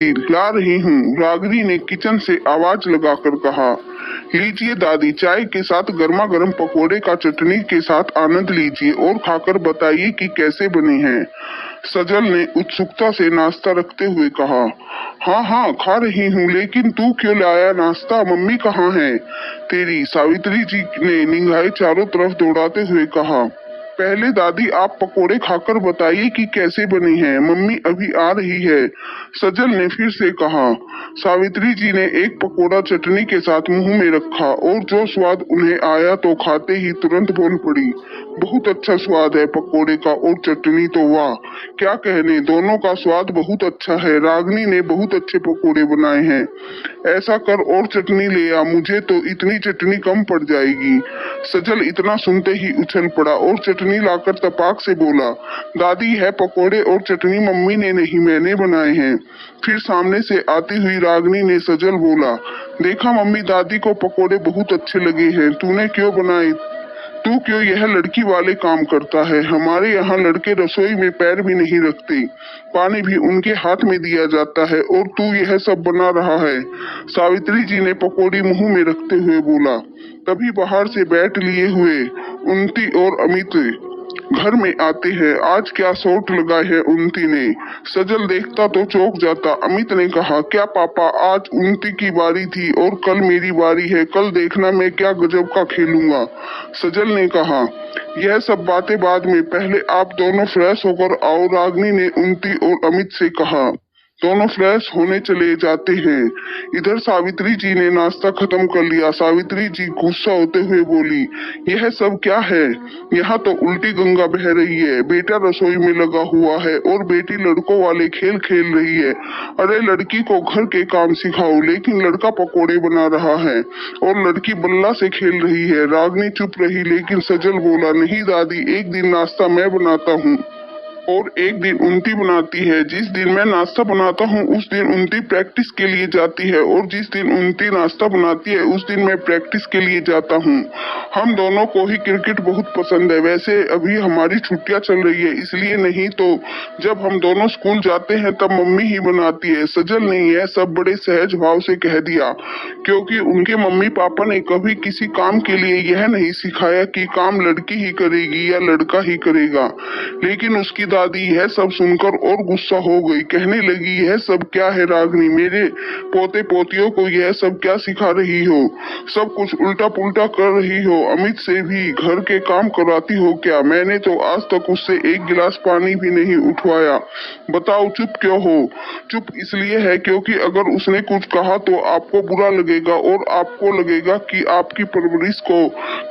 ला रही हूँ, रागिनी ने किचन से आवाज लगाकर कहा। लीजिए दादी, चाय के साथ गर्मा गर्म पकोड़े का चटनी के साथ आनंद लीजिए और खाकर बताइए कि कैसे बने हैं। सजल ने उत्सुकता से नाश्ता रखते हुए कहा। हाँ हाँ, खा रही हूँ, लेकिन तू क्यों लाया नाश्ता? मम्मी कहाँ है तेरी? सावित्री जी ने निगाहें चारों तरफ दौड़ाते हुए कहा। पहले दादी आप पकोड़े खाकर बताइए कि कैसे बने हैं, मम्मी अभी आ रही है, सजल ने फिर से कहा। सावित्री जी ने एक पकोड़ा चटनी के साथ मुंह में रखा और जो स्वाद उन्हें आया तो खाते ही तुरंत बोल पड़ी। बहुत अच्छा स्वाद है पकोड़े का, और चटनी तो वाह, क्या कहने, दोनों का स्वाद बहुत अच्छा है। रागिनी ने बहुत अच्छे पकोड़े बनाए हैं। ऐसा कर और चटनी ले आ, मुझे तो इतनी चटनी कम पड़ जाएगी। सजल इतना सुनते ही उछल पड़ा और चटनी लाकर तपाक से बोला। दादी है पकोड़े और चटनी मम्मी ने नहीं, मैंने बनाए हैं। फिर सामने से आती हुई रागिनी ने सजल बोला। देखा मम्मी, दादी को पकोड़े बहुत अच्छे लगे हैं, तूने क्यों बनाए? तू क्यों यह लड़की वाले काम करता है? हमारे यहाँ लड़के रसोई में पैर भी नहीं रखते, पानी भी उनके हाथ में दिया जाता है, और तू यह सब बना रहा है। सावित्री जी ने पकौड़ी मुंह में रखते हुए बोला। तभी बाहर से बैट लिए हुए उन्नति और अमित घर में आते हैं। आज क्या शॉट लगाए है उन्नति ने? सजल देखता तो चौंक जाता। अमित ने कहा, क्या पापा, आज उन्नति की बारी थी और कल मेरी बारी है, कल देखना मैं क्या गजब का खेलूंगा। सजल ने कहा, यह सब बातें बाद में, पहले आप दोनों फ्रेश होकर आओ, रागिनी ने उन्नति और अमित से कहा। दोनों फ्रेश होने चले जाते हैं। इधर सावित्री जी ने नाश्ता खत्म कर लिया। सावित्री जी गुस्सा होते हुए बोली, यह सब क्या है? यहाँ तो उल्टी गंगा बह रही है। बेटा रसोई में लगा हुआ है और बेटी लड़कों वाले खेल खेल रही है। अरे लड़की को घर के काम सिखाओ, लेकिन लड़का पकोड़े बना रहा है और लड़की बल्ला से खेल रही है। रागिनी चुप रही, लेकिन सजल बोला, नहीं दादी, एक दिन नाश्ता मैं बनाता हूँ और एक दिन उन्नति बनाती है। जिस दिन मैं नाश्ता बनाता हूँ उस दिन उन्नति प्रैक्टिस के लिए जाती है, और जिस दिन उन्नति नाश्ता बनाती है उस दिन मैं प्रैक्टिस के लिए जाता हूँ। हम दोनों को ही क्रिकेट बहुत पसंद है। वैसे अभी हमारी छुट्टियां चल रही है इसलिए, नहीं तो जब हम दोनों स्कूल जाते हैं तब मम्मी ही बनाती है। सजल ने यह सब बड़े सहज भाव से कह दिया, क्योंकि उनके मम्मी पापा ने कभी किसी काम के लिए यह नहीं सिखाया कि काम लड़की ही करेगी या लड़का ही करेगा। लेकिन उसकी दादी यह सब सुनकर और गुस्सा हो गई। कहने लगी, यह सब क्या है रागिनी, मेरे पोते पोतियों को यह सब क्या सिखा रही हो? सब कुछ उल्टा पुल्टा कर रही हो। अमित से भी घर के काम कराती हो क्या? मैंने तो आज तक उससे एक गिलास पानी भी नहीं उठवाया। बताओ चुप क्यों हो? चुप इसलिए है क्योंकि अगर उसने कुछ कहा तो आपको बुरा लगेगा और आपको लगेगा कि आपकी परवरिश को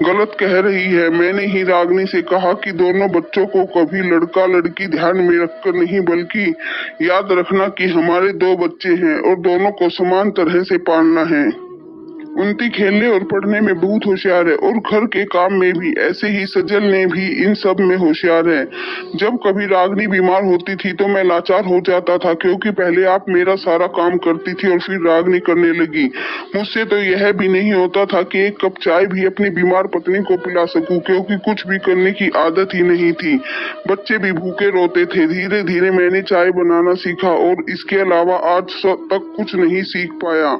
गलत कह रही है। मैंने ही रागिनी से कहा कि दोनों बच्चों को कभी लड़का लड़की ध्यान में रखकर नहीं, बल्कि याद रखना कि हमारे दो बच्चे हैं और दोनों को समान तरह से पालना है। उन्नति खेलने और पढ़ने में बहुत होशियार है और घर के काम में भी। ऐसे ही सजल ने भी इन सब में होशियार है। जब कभी रागिनी बीमार होती थी तो मैं लाचार हो जाता था, क्योंकि पहले आप मेरा सारा काम करती थी और फिर रागिनी करने लगी। मुझसे तो यह भी नहीं होता था कि एक कप चाय भी अपनी बीमार पत्नी को पिला सकूं, क्योंकि कुछ भी करने की आदत ही नहीं थी। बच्चे भी भूखे रोते थे। धीरे धीरे मैंने चाय बनाना सीखा और इसके अलावा आज तक कुछ नहीं सीख पाया।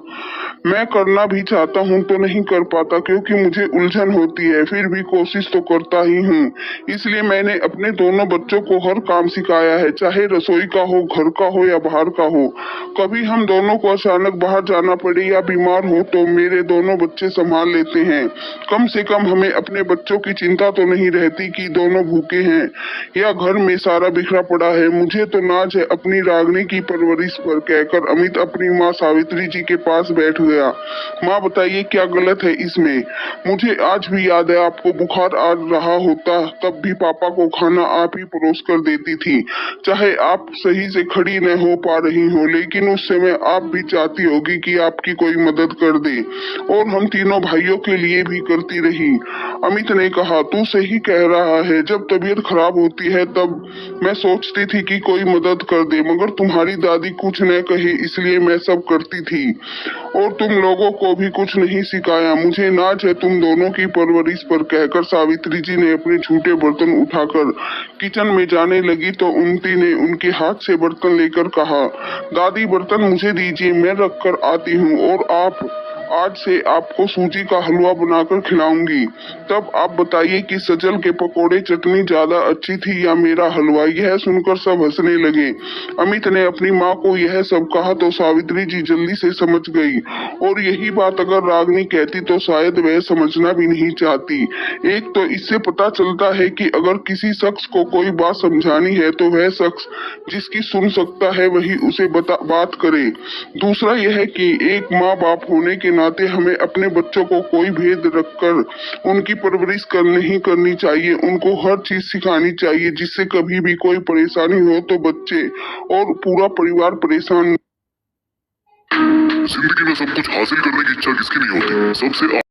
मैं करना भी चाहता हूँ तो नहीं कर पाता, क्योंकि मुझे उलझन होती है। फिर भी कोशिश तो करता ही हूँ। इसलिए मैंने अपने दोनों बच्चों को हर काम सिखाया है, चाहे रसोई का हो, घर का हो या बाहर का हो। कभी हम दोनों को अचानक बाहर जाना पड़े या बीमार हो तो मेरे दोनों बच्चे संभाल लेते हैं। कम से कम हमें अपने बच्चों की चिंता तो नहीं रहती कि दोनों भूखे हैं या घर में सारा बिखरा पड़ा है। मुझे तो नाज है अपनी रागिनी की परवरिश पर, कहकर अमित अपनी माँ सावित्री जी के पास बैठ गया। माँ बताइए क्या गलत है इसमें? मुझे आज भी याद है, आपको बुखार आ रहा होता तब भी पापा को खाना आप ही परोस कर देती थी, चाहे आप सही से खड़ी न हो पा रही हो, लेकिन उस समय आप भी चाहती होगी कि आपकी कोई मदद कर दे, और हम तीनों भाइयों के लिए भी करती रही। अमित ने कहा, तू सही कह रहा है। जब तबीयत खराब होती है तब मैं सोचती थी कि कोई मदद कर दे, मगर तुम्हारी दादी कुछ न कहे इसलिए मैं सब करती थी, और तुम लोगों को भी कुछ नहीं सिखाया, मुझे नाज है तुम दोनों की परवरिश पर, कहकर सावित्री जी ने अपने झूठे बर्तन उठाकर किचन में जाने लगी तो उन्नति ने उनके हाथ से बर्तन लेकर कहा, दादी बर्तन मुझे दीजिए, मैं रख कर आती हूँ और आज से आपको सूजी का हलवा बनाकर खिलाऊंगी। तब आप बताइए कि सजल के पकोड़े चटनी ज्यादा अच्छी थी या मेरा हलवा। यह सुनकर सब हंसने लगे। अमित ने अपनी माँ को यह सब कहा तो सावित्री जी जल्दी से समझ गई और यही बात अगर रागिनी कहती तो शायद वह समझना भी नहीं चाहती। एक तो इससे पता चलता है कि अगर किसी शख्स को कोई बात समझानी है तो वह शख्स जिसकी सुन सकता है वही उसे बात करे। दूसरा यह कि एक माँ बाप होने के नाते हमें अपने बच्चों को कोई भेद रखकर उनकी परवरिश नहीं करनी चाहिए। उनको हर चीज सिखानी चाहिए जिससे कभी भी कोई परेशानी हो तो बच्चे और पूरा परिवार परेशान। जिंदगी में सब कुछ हासिल करने की इच्छा किसकी नहीं होती। सबसे